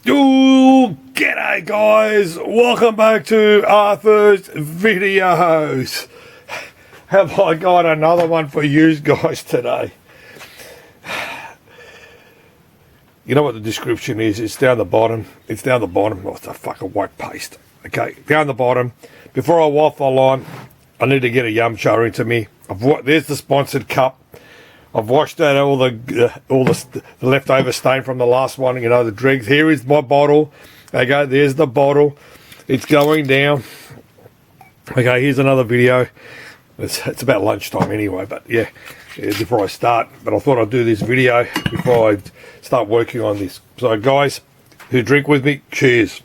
Ooh, g'day guys, welcome back to Arthur's videos. Have I got another one for you guys today? You know what the description is? It's down the bottom. It's down the bottom. Oh, it's a fucking white paste. Okay, down the bottom. Before I waffle on, I need to get a yum show into me. There's the sponsored cup. I've washed out all the leftover stain from the last one, you know, the dregs. Here is my bottle. Okay, there's the bottle. It's going down. Okay, here's another video. It's about lunchtime anyway, but yeah, before I start. But I thought I'd do this video before I start working on this. So guys who drink with me, cheers.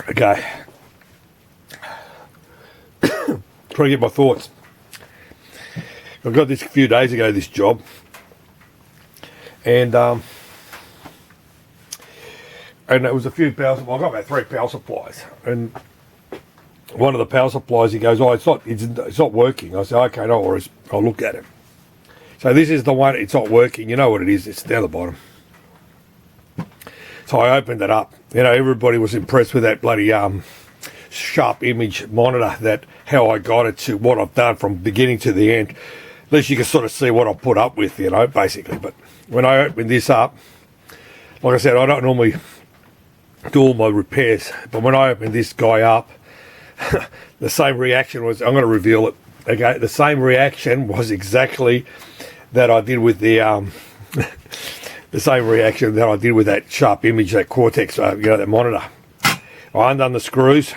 Okay. Trying to get my thoughts. I got this a few days ago, this job, and it was a few power. Well, I got about 3 power supplies, and one of the power supplies, he goes, "Oh, it's not working." I said, "Okay, no worries. I'll look at it." So this is the one. It's not working. You know what it is? It's down the bottom. So I opened it up. You know, everybody was impressed with that bloody sharp image monitor, that how I got it to what I've done from beginning to the end. At least you can sort of see what I put up with, you know, basically. But when I opened this up, like I said, I don't normally do all my repairs, but when I opened this guy up, the same reaction was, I'm going to reveal it, okay, the same reaction was exactly that I did with the the same reaction that I did with that sharp image, that Cortex, you know, that monitor. I undone the screws,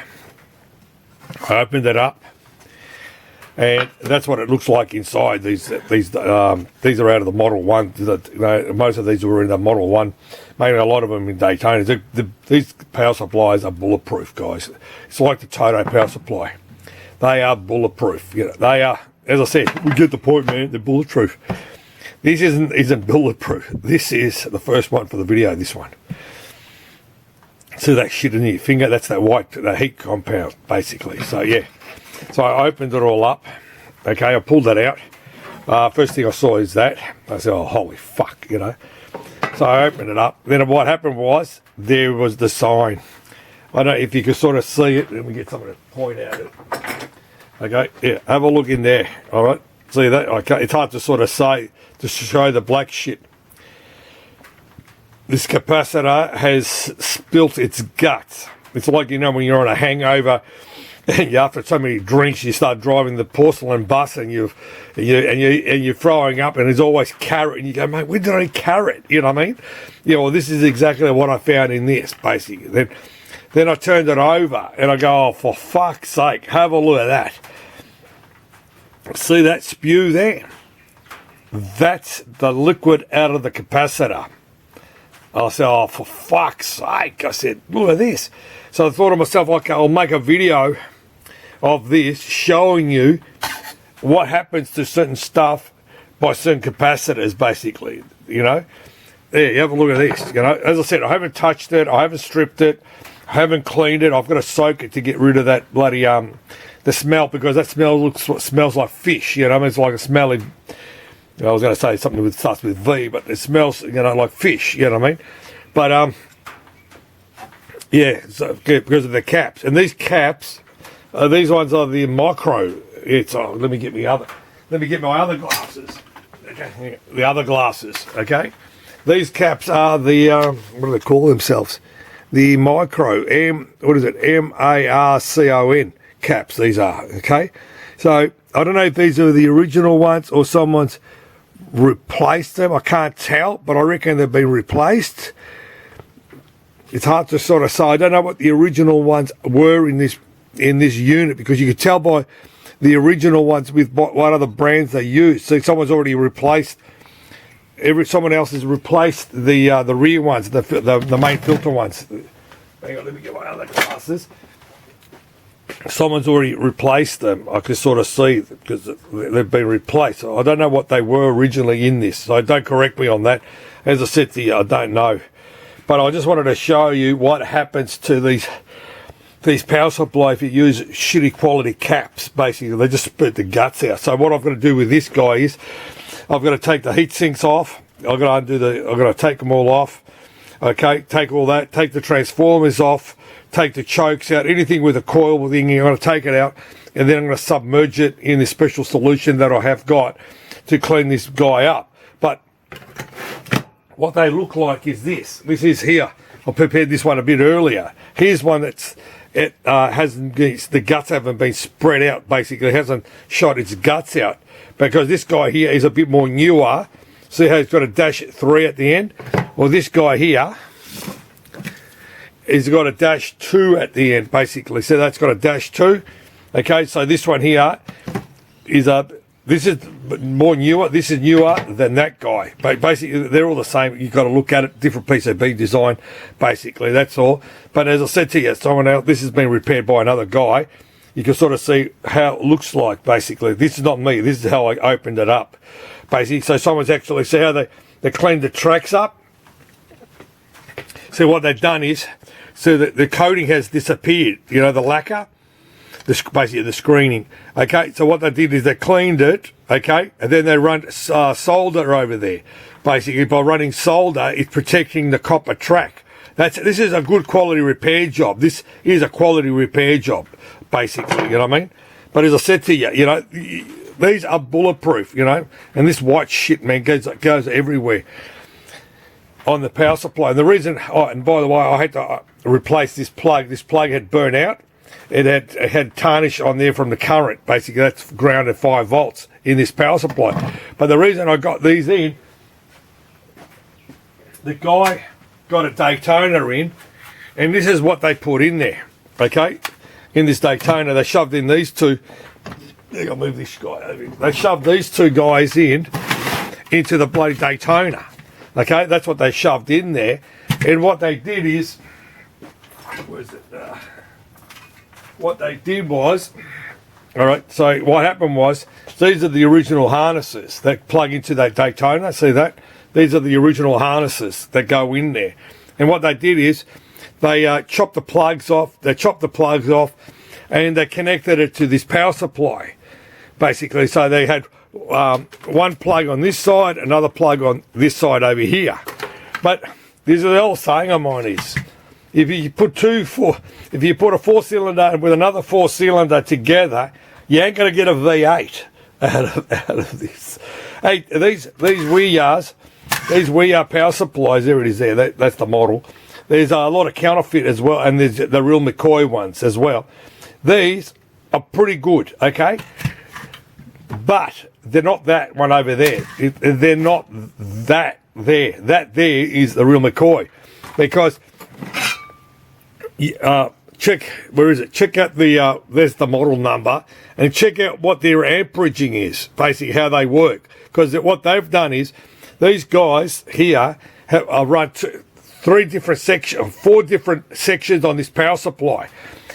I opened it up, and that's what it looks like inside. These are out of the Model 1. You know, most of these were in the Model 1, mainly a lot of them in Daytona. These power supplies are bulletproof, guys. It's like the Toto power supply. They are bulletproof. You know, they are, as I said, we get the point, man, they're bulletproof. This isn't bulletproof. This is the first one for the video, this one. See that shit in your finger? That's that heat compound, basically. So yeah, so I opened it all up. Okay, I pulled that out. First thing I saw is that. I said, "Oh, holy fuck," you know. So I opened it up. Then what happened was, there was the sign. I don't know if you can sort of see it. Let me get someone to point out it. Okay, yeah, have a look in there. All right, see that? Okay, it's hard to sort of say, to show the black shit. This capacitor has spilt its guts. It's like, you know, when you're on a hangover and after so many drinks you start driving the porcelain bus and you're throwing up and there's always carrot, and you go, "Mate, where did I carrot?" You know what I mean? Yeah, well, this is exactly what I found in this, basically. Then I turned it over and I go, "Oh, for fuck's sake, have a look at that. See that spew there? That's the liquid out of the capacitor." I said, "Oh, for fuck's sake." I said, "Look at this." So I thought to myself, okay, I'll make a video of this showing you what happens to certain stuff by certain capacitors, basically, you know. There, you have a look at this, you know. As I said, I haven't touched it, I haven't stripped it, I haven't cleaned it. I've got to soak it to get rid of that bloody, the smell, because that smells like fish, you know. I mean, it's like a smelly, I was going to say something that starts with V, but it smells, you know, like fish, you know what I mean? But, yeah, so, because of the caps. And these caps, these ones are the micro. It's, let me get my other glasses. Okay, the other glasses, okay? These caps are the, what do they call themselves? The micro, M-A-R-C-O-N caps, these are, okay? So, I don't know if these are the original ones or someone's replaced them. I can't tell, but I reckon they've been replaced. It's hard to sort of say. I don't know what the original ones were in this unit, because you could tell by the original ones with what other brands they use. So someone's already replaced. Someone else has replaced the rear ones, the main filter ones. Hang on, let me get my other glasses. Someone's already replaced them. I can sort of see because they've been replaced. I don't know what they were originally in this, so don't correct me on that. As I said to you, I don't know. But I just wanted to show you what happens to these power supply if you use shitty quality caps. Basically, they just spit the guts out. So what I've got to do with this guy is I've got to take the heat sinks off. I've got to undo I've got to take them all off. Okay, take all that, take the transformers off, take the chokes out, anything with a coil thing, you're going to take it out, and then I'm going to submerge it in this special solution that I have got to clean this guy up. But what they look like is this. This is here. I prepared this one a bit earlier. Here's one hasn't, the guts haven't been spread out, basically. It hasn't shot its guts out, because this guy here is a bit more newer. See how it's got a -3 at the end? Well, this guy here has got a -2 at the end, basically. So that's got a -2. Okay, so this one here is this is more newer. This is newer than that guy. But basically, they're all the same. You've got to look at it, different PCB design, basically. That's all. But as I said to you, someone else, this has been repaired by another guy. You can sort of see how it looks like, basically. This is not me. This is how I opened it up, basically. So someone's actually, see how they cleaned the tracks up? So what they've done is, so that the coating has disappeared, you know, the lacquer, basically the screening. Okay, so what they did is they cleaned it, okay, and then they run solder over there. Basically, by running solder, it's protecting the copper track. This is a good quality repair job. This is a quality repair job, basically, you know what I mean? But as I said to you, you know, these are bulletproof, you know, and this white shit, man, goes everywhere on the power supply. And the reason, and by the way, I had to replace this plug. This plug had burnt out. It had tarnish on there from the current. Basically, that's grounded 5 volts in this power supply. But the reason I got these in, the guy got a Daytona in, and this is what they put in there. Okay, in this Daytona, they shoved in these two. I'll move this guy over here. They shoved these two guys into the bloody Daytona. Okay, that's what they shoved in there. And what they did is, where's it? What they did was, all right, so what happened was, these are the original harnesses that plug into that Daytona. See that? These are the original harnesses that go in there. And what they did is, they chopped the plugs off, and they connected it to this power supply, basically. So they had one plug on this side, another plug on this side over here. But this is the old saying of mine is, if you put a 4-cylinder with another 4-cylinder together, you ain't going to get a V8 out of this. Hey, these We Are power supplies, there it is there, that's the model. There's a lot of counterfeit as well, and there's the real McCoy ones as well. These are pretty good, okay? But they're not that one over there. They're not that there. That there is the real McCoy. Because, check, where is it? Check out there's the model number, and check out what their amperaging is, basically how they work. Because what they've done is, these guys here have run 4 different sections on this power supply.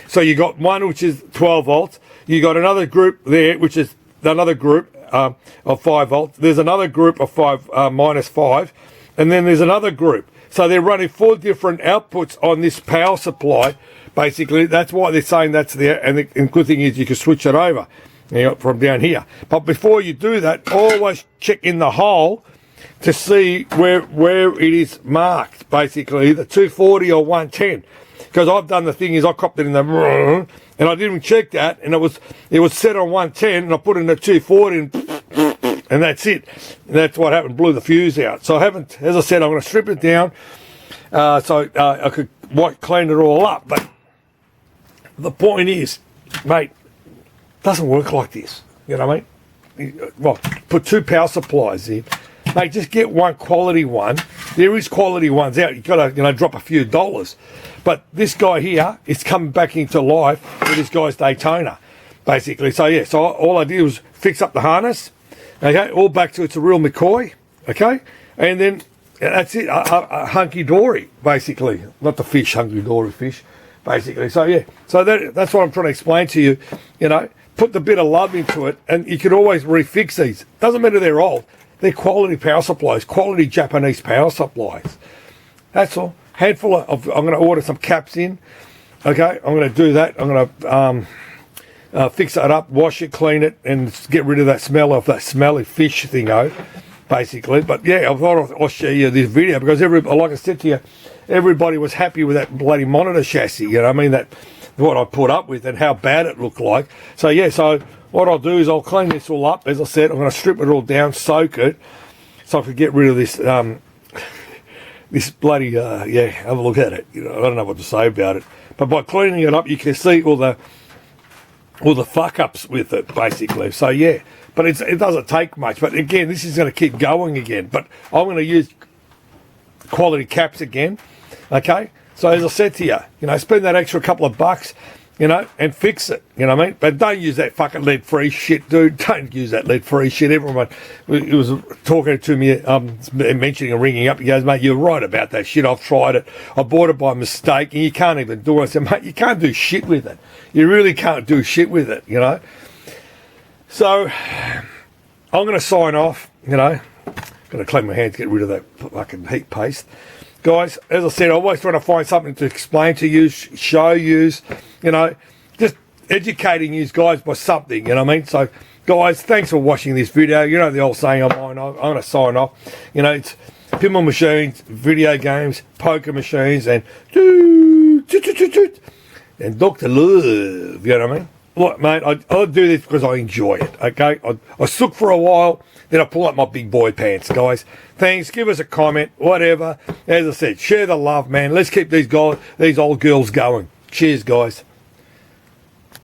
So you got one which is 12 volts. You got another group there, which is another group of 5 volts. There's another group of -5, and then there's another group. So they're running 4 different outputs on this power supply. Basically, that's why they're saying that's there. And the good thing is you can switch it over, you know, from down here. But before you do that, always check in the hole to see where it is marked, basically, the 240 or 110. Because I've done the thing is I copped it in the and I didn't check that, and it was set on 110, and I put it in the 240, and that's it. And that's what happened, blew the fuse out. So I haven't, as I said, I'm going to strip it down so I could clean it all up. But the point is, mate, it doesn't work like this. You know what I mean? Well, put 2 power supplies in. Mate, just get one quality one. There is quality ones out. You've got to, drop a few dollars. But this guy here is coming back into life with this guy's Daytona, basically. So, yeah, so all I did was fix up the harness, okay, all back to it's a real McCoy, okay? And then that's it, a hunky-dory, basically. Not the fish, hunky-dory fish, basically. So, yeah, so that's what I'm trying to explain to you, Put the bit of love into it, and you can always refix these. Doesn't matter they're old. They're quality power supplies, quality Japanese power supplies. That's all. Handful of, I'm going to order some caps in. Okay, I'm going to do that. I'm going to fix that up, wash it, clean it, and get rid of that smell of that smelly fish thingo. basically. But yeah, I thought I'll share you this video because like I said to you, everybody was happy with that bloody monitor chassis. You know what I mean? That what I put up with and how bad it looked like. So yeah, so what I'll do is I'll clean this all up. As I said, I'm going to strip it all down, soak it, so I can get rid of this this bloody yeah. Have a look at it. You know, I don't know what to say about it. But by cleaning it up, you can see all the fuck ups with it, basically. So yeah, but it doesn't take much. But again, this is going to keep going again. But I'm going to use quality caps again. Okay. So as I said to you, you know, spend that extra couple of bucks, you know, and fix it. You know what I mean? But don't use that fucking lead-free shit, dude. Don't use that lead-free shit. Everyone who was talking to me, mentioning and ringing up, he goes, mate, you're right about that shit. I've tried it. I bought it by mistake, and you can't even do it. I said, mate, you can't do shit with it. You really can't do shit with it, you know? So I'm going to sign off, you know. Got to clean my hands, get rid of that fucking heat paste. Guys, as I said, I always try to find something to explain to you, show you, you know, just educating you guys by something, you know what I mean? So, guys, thanks for watching this video. You know the old saying of mine, I'm going to sign off. You know, it's pinball machines, video games, poker machines, and Dr. Love, you know what I mean? Look, mate, I do this because I enjoy it, okay? I sook for a while, then I pull up my big boy pants, guys. Thanks, give us a comment, whatever. As I said, share the love, man. Let's keep these old girls going. Cheers, guys.